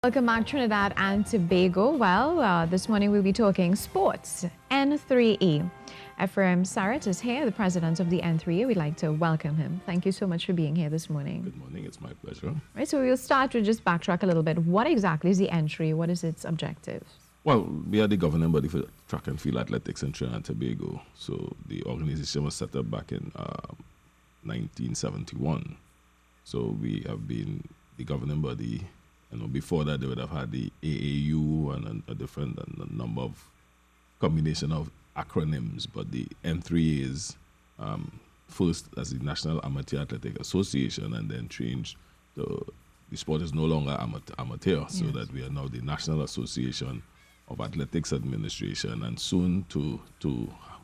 Welcome back, Trinidad and Tobago. Well, this morning we'll be talking sports. N3A. Ephraim Sarat is here, the president of the N3A. We'd like to welcome him. Thank you so much for being here this morning. Good morning, it's my pleasure. Right, so we'll start to just backtrack a little bit. What exactly is the N3A? What is its objective? Well, we are the governing body for track and field athletics in Trinidad and Tobago. So the organization was set up back in 1971. So we have been the governing body. Before that, they would have had the AAU and a different number of combination of acronyms. But the N3A is first as the National Amateur Athletic Association, and then changed. The sport is no longer amateur, so that we are now the National Association of Athletics Administration, and soon to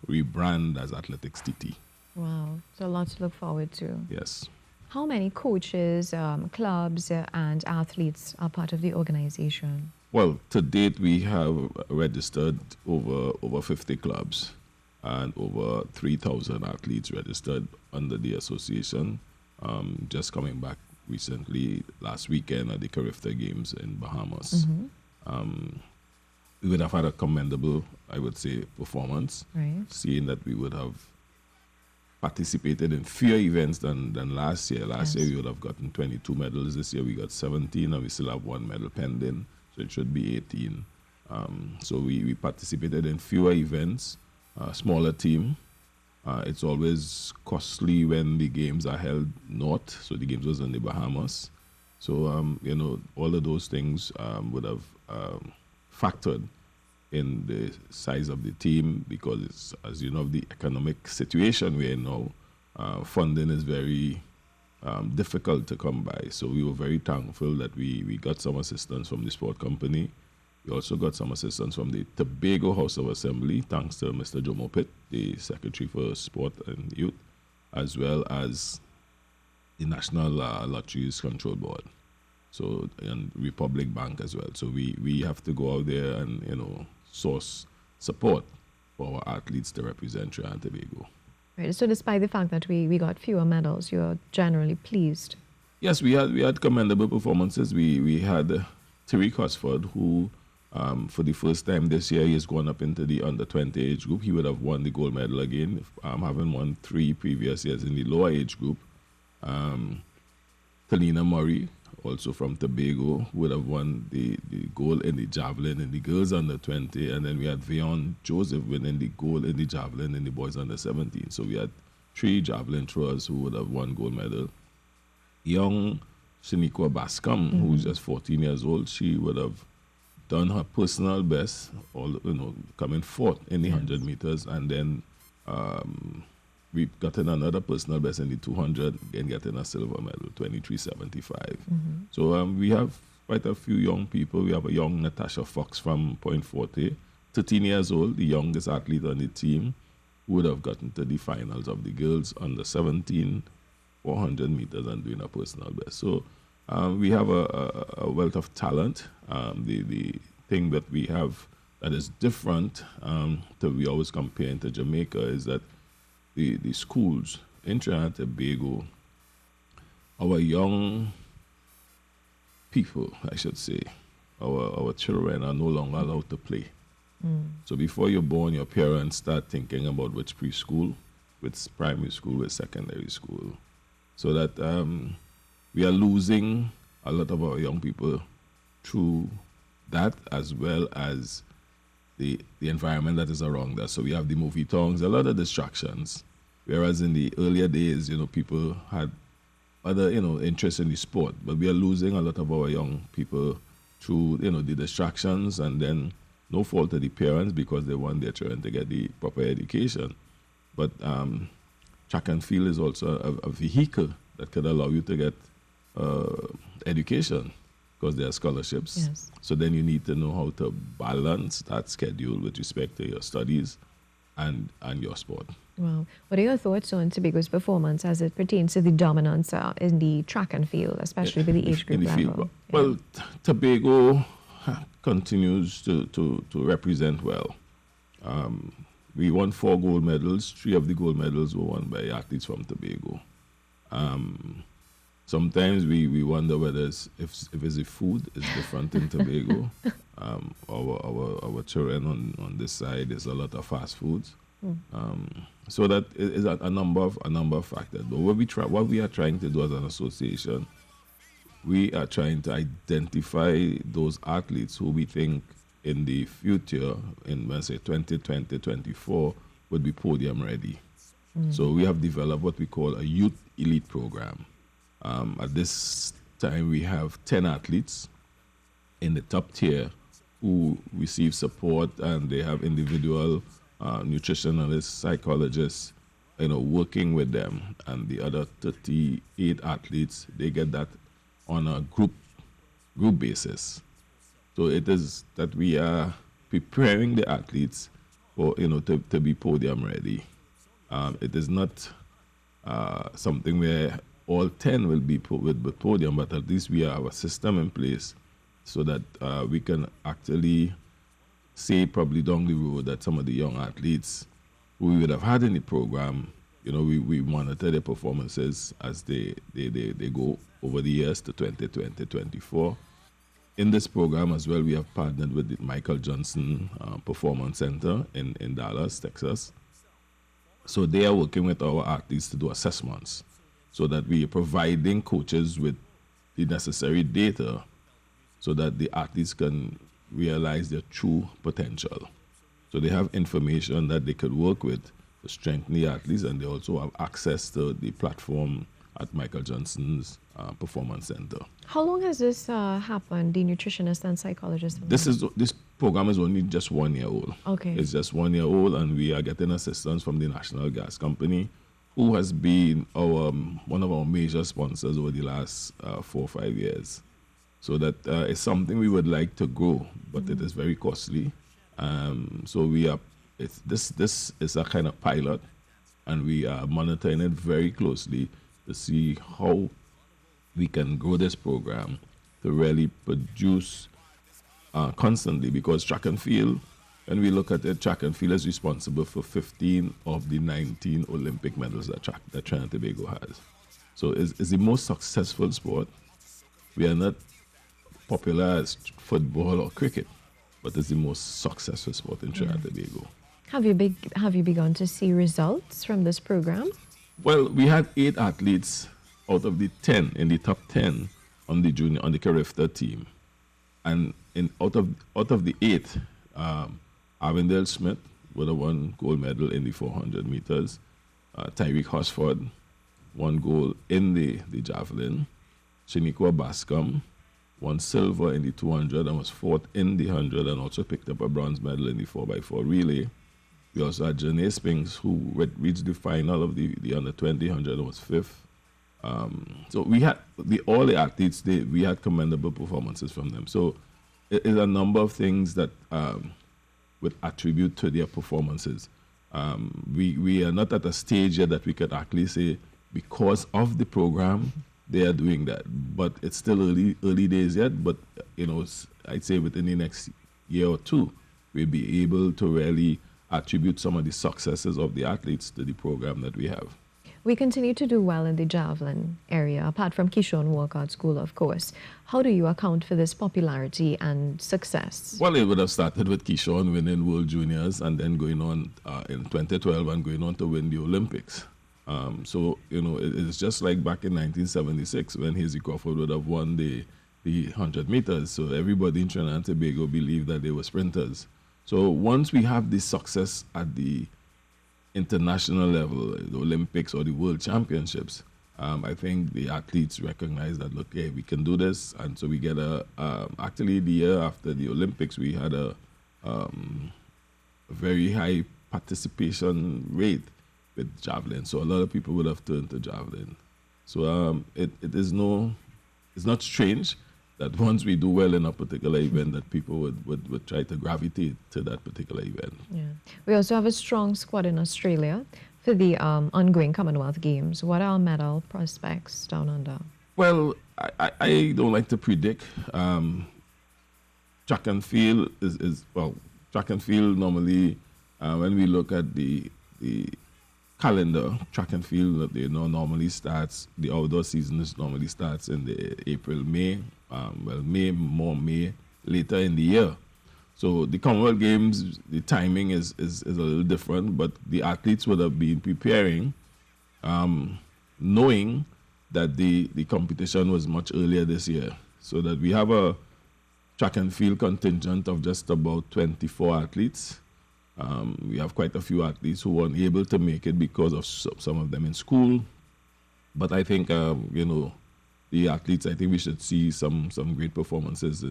rebrand as Athletics TT. Wow, so a lot to look forward to. Yes. How many coaches, clubs, and athletes are part of the organization? Well, to date, we have registered over 50 clubs and over 3,000 athletes registered under the association. Just coming back recently, last weekend at the Carifta Games in Bahamas. We would have had a commendable, I would say, performance, seeing that we would have participated in fewer events than last year. Last year we would have gotten 22 medals. This year we got 17, and we still have one medal pending, so it should be 18. So we participated in fewer events, smaller team. It's always costly when the games are held north, so the games was in the Bahamas. So, all of those things would have factored in the size of the team, because it's, as you know, the economic situation we're in now, funding is very difficult to come by. So we were very thankful that we got some assistance from the sport company. We also got some assistance from the Tobago House of Assembly, thanks to Mr. Jomo Pitt, the Secretary for Sport and Youth, as well as the National Lotteries Control Board, so, and Republic Bank as well. So we have to go out there and, source support for our athletes to represent Trinidad and Tobago. Right. So despite the fact that we got fewer medals, you're generally pleased? Yes, we had commendable performances. We had Tariq Hosford, who for the first time this year, he has gone up into the under-20 age group. He would have won the gold medal again, having won 3 previous years in the lower age group. Talina Murray, also from Tobago, would have won the gold in the javelin in the girls under 20, and then we had Veon Joseph winning the gold in the javelin in the boys under 17. So we had 3 javelin throwers who would have won gold medal. Young Shaniqua Bascom, who's just 14 years old, she would have done her personal best, coming fourth in the 100 meters, and then we've gotten another personal best in the 200 and getting a silver medal, 23.75. So we have quite a few young people. We have a young Natasha Fox from Point Forte, 13 years old, the youngest athlete on the team, who would have gotten to the finals of the girls under 17, 400 meters, and doing a personal best. So we have a wealth of talent. The thing that we have that is different that we always compare to Jamaica is that the schools in Trinidad and Tobago, our young people, I should say, our children are no longer allowed to play. So before you're born, your parents start thinking about which preschool, which primary school, which secondary school. So that we are losing a lot of our young people through that, as well as the environment that is around us. So we have the movie tongues, a lot of distractions. Whereas in the earlier days, people had other, interests in the sport. But we are losing a lot of our young people through, the distractions, and then no fault of the parents, because they want their children to get the proper education. But track and field is also a vehicle that could allow you to get education, because there are scholarships. Yes. So then you need to know how to balance that schedule with respect to your studies and your sport. Wow. What are your thoughts on Tobago's performance as it pertains to the dominance in the track and field, especially with the age group level? Well, Tobago continues to represent well. We won 4 gold medals. 3 of the gold medals were won by athletes from Tobago. Sometimes we wonder whether if it's the food is different in Tobago. Our children on this side, there's a lot of fast foods. So that is a number of factors. But what we are trying to do as an association, we are trying to identify those athletes who we think in the future, in let's say 2020, 24, would be podium ready. So we have developed what we call a youth elite program. At this time, we have 10 athletes in the top tier who receive support, and they have individual nutritionists, psychologists, working with them. And the other 38 athletes, they get that on a group basis. So it is that we are preparing the athletes for to be podium ready. It is not something where all 10 will be with the podium, but at least we have a system in place so that we can actually say probably down the road that some of the young athletes who we would have had in the program, we monitor their performances as they go over the years to 2020, 24. In this program as well, we have partnered with the Michael Johnson Performance Center in Dallas, Texas. So they are working with our athletes to do assessments so that we are providing coaches with the necessary data so that the athletes can realize their true potential. So they have information that they could work with to strengthen the athletes, and they also have access to the platform at Michael Johnson's Performance Center. How long has this happened, the nutritionist and psychologist? This program is only just 1 year old. Okay. It's just 1 year old, and we are getting assistance from the National Gas Company, who has been one of our major sponsors over the last 4 or 5 years. So that is something we would like to grow, but it is very costly. So this is a kind of pilot, and we are monitoring it very closely to see how we can grow this program to really produce constantly, because track and field, when we look at it, track and field is responsible for 15 of the 19 Olympic medals that Trinidad and Tobago has. So it's the most successful sport. We are not popular as football or cricket, but it's the most successful sport in Trinidad and Tobago. Have you begun to see results from this program? Well, we had 8 athletes out of the 10 in the top 10 on the Carifta team, and out of the 8, Avondale Smith would have won gold medal in the 400 meters. Tyreek Hosford won gold in the javelin. Shaniqua Bascom won silver in the 200 and was fourth in the 100, and also picked up a bronze medal in the 4x4 relay. We also had Janae Spinks, who reached the final of the under 20 100 and was fifth. So we had all the athletes. We had commendable performances from them. So it is a number of things that would attribute to their performances. We are not at a stage yet that we could actually say because of the program they are doing that, but it's still early days yet. But I'd say within the next year or two, we'll be able to really attribute some of the successes of the athletes to the program that we have. We continue to do well in the javelin area, apart from Kishon Walcott School, of course. How do you account for this popularity and success? Well, it would have started with Kishon winning World Juniors and then going on in 2012 and going on to win the Olympics. So, it's just like back in 1976 when Hazy Crawford would have won the 100 meters. So everybody in Trinidad and Tobago believed that they were sprinters. So once we have this success at the international level, the Olympics or the World Championships, I think the athletes recognize that, look, hey, we can do this. And so we get actually the year after the Olympics, we had a very high participation rate with javelin. So a lot of people would have turned to javelin. So it's not strange that once we do well in a particular event, that people would try to gravitate to that particular event. Yeah. We also have a strong squad in Australia for the ongoing Commonwealth Games. What are our medal prospects down under? Well, I don't like to predict. Track and field track and field normally, when we look at the calendar. Track and field, normally starts, the outdoor season normally starts in the April, May, May, later in the year. So the Commonwealth Games, the timing is a little different, but the athletes would have been preparing, knowing that the competition was much earlier this year. So that we have a track and field contingent of just about 24 athletes. We have quite a few athletes who weren't able to make it because of some of them in school. But I think, the athletes, I think we should see some great performances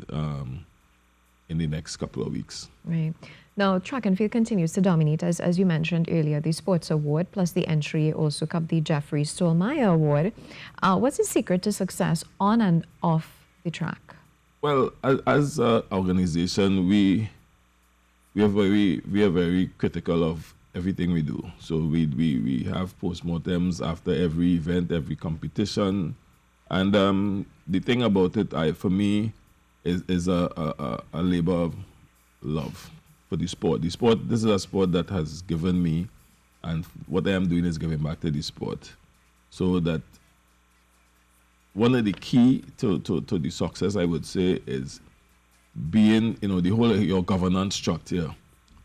in the next couple of weeks. Right. Now, track and field continues to dominate, as you mentioned earlier, the Sports Award, plus the NAAA also cup, the Jeffrey Stolmeyer Award. What's the secret to success on and off the track? Well, as an organization, we are very critical of everything we do. So we have postmortems after every event, every competition. And the thing about it, for me, is a labor of love for the sport. The sport, this is a sport that has given me, and what I am doing is giving back to the sport. So that one of the key to the success, I would say, is being, the whole your governance structure,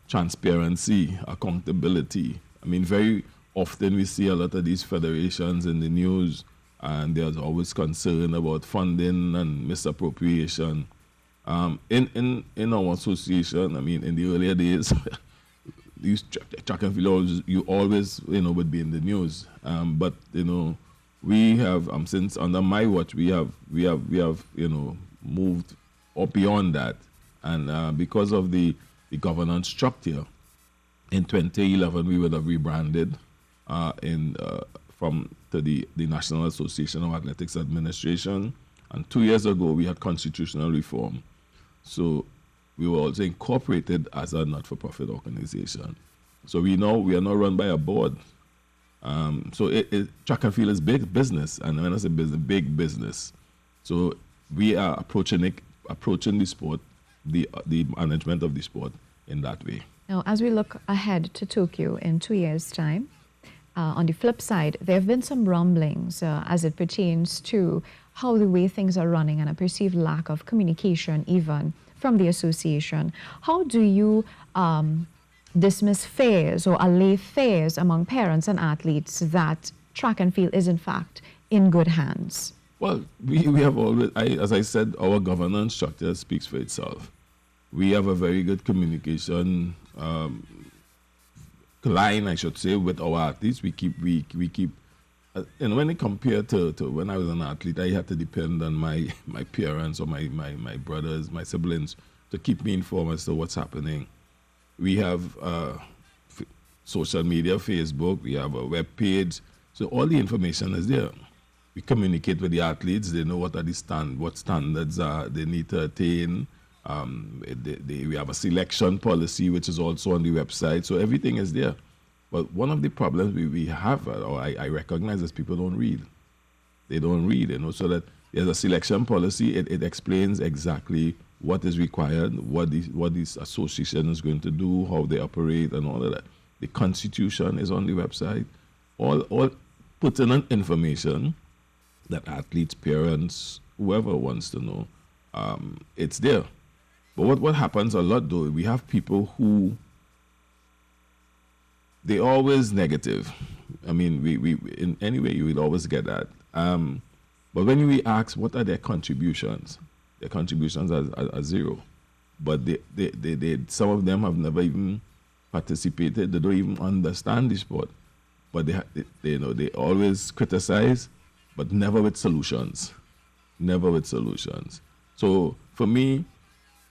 transparency, accountability. I mean, very often we see a lot of these federations in the news, and there's always concern about funding and misappropriation. In our association, I mean, in the earlier days, these track and field, you always, would be in the news. But we have since under my watch, we have moved up beyond that, and because of the governance structure, in 2011 we would have rebranded to the National Association of Athletics Administration, and 2 years ago we had constitutional reform, so we were also incorporated as a not-for-profit organization. So we are now run by a board. So track and field is big business, and when I say business, big business. So we are approaching the sport, the management of the sport in that way. Now, as we look ahead to Tokyo in 2 years' time, on the flip side, there have been some rumblings as it pertains to how the way things are running and a perceived lack of communication even from the association. How do you dismiss fears or allay fears among parents and athletes that track and field is in fact in good hands? Well, we have always, as I said, our governance structure speaks for itself. We have a very good communication line, I should say, with our athletes. We keep, when it compared to when I was an athlete, I had to depend on my parents or my brothers, my siblings, to keep me informed as to what's happening. We have social media, Facebook, we have a web page, so all the information is there. We communicate with the athletes, they know what standards they need to attain. We have a selection policy, which is also on the website, so everything is there. But one of the problems we have, or I recognize, is people don't read. They don't read, so that there's a selection policy. It explains exactly what is required, what this association is going to do, how they operate, and all of that. The Constitution is on the website. All pertinent information that athletes, parents, whoever wants to know, it's there. But what happens a lot, though, we have people who, they're always negative. I mean, we in any way you will always get that. But when we ask what are their contributions are zero. But they some of them have never even participated. They don't even understand the sport. But they always criticize, but never with solutions. Never with solutions. So for me,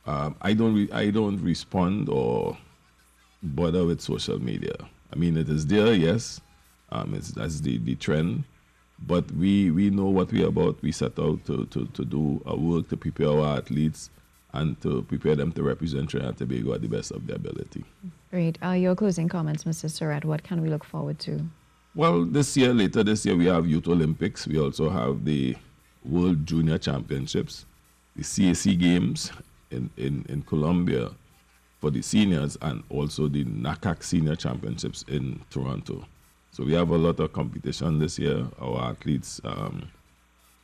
I don't respond or bother with social media. I mean, it is there, yes. That's the trend. But we know what we're about. We set out to do our work, to prepare our athletes and to prepare them to represent Trinidad and Tobago at the best of their ability. Great. Your closing comments, Mr. Surratt, what can we look forward to? Well, later this year, we have Youth Olympics. We also have the World Junior Championships, the CAC Games in Colombia for the seniors, and also the NAAA Senior Championships in Toronto. So we have a lot of competition this year. Our athletes,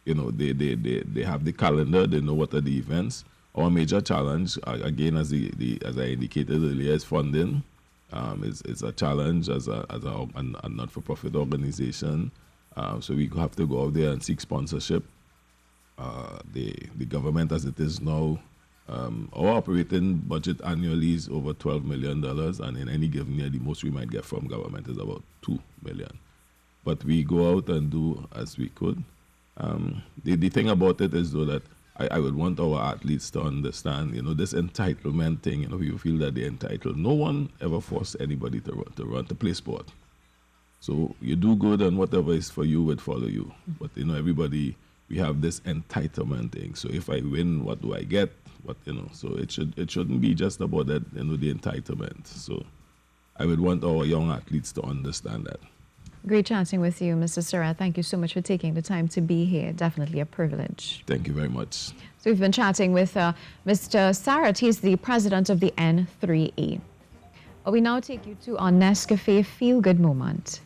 you know, they have the calendar. They know what are the events. Our major challenge, again, as as I indicated earlier, is funding. It's a challenge as a not-for-profit organization. So we have to go out there and seek sponsorship. The government, as it is now, our operating budget annually is over $12 million, and in any given year, the most we might get from government is about $2 million. But we go out and do as we could. The thing about it is, though, that I would want our athletes to understand, you know, this entitlement thing. You know, you feel that they're entitled. No one ever forced anybody to play sport. So you do good, and whatever is for you would follow you. But you know, everybody, we have this entitlement thing. So if I win, what do I get? What, you know? So it shouldn't be just about that, you know, the entitlement. So I would want our young athletes to understand that. Great chatting with you, Mr. Surratt. Thank you so much for taking the time to be here. Definitely a privilege. Thank you very much. So we've been chatting with Mr. Surratt. He's the president of the N3A. We now take you to our Nescafe Feel Good moment.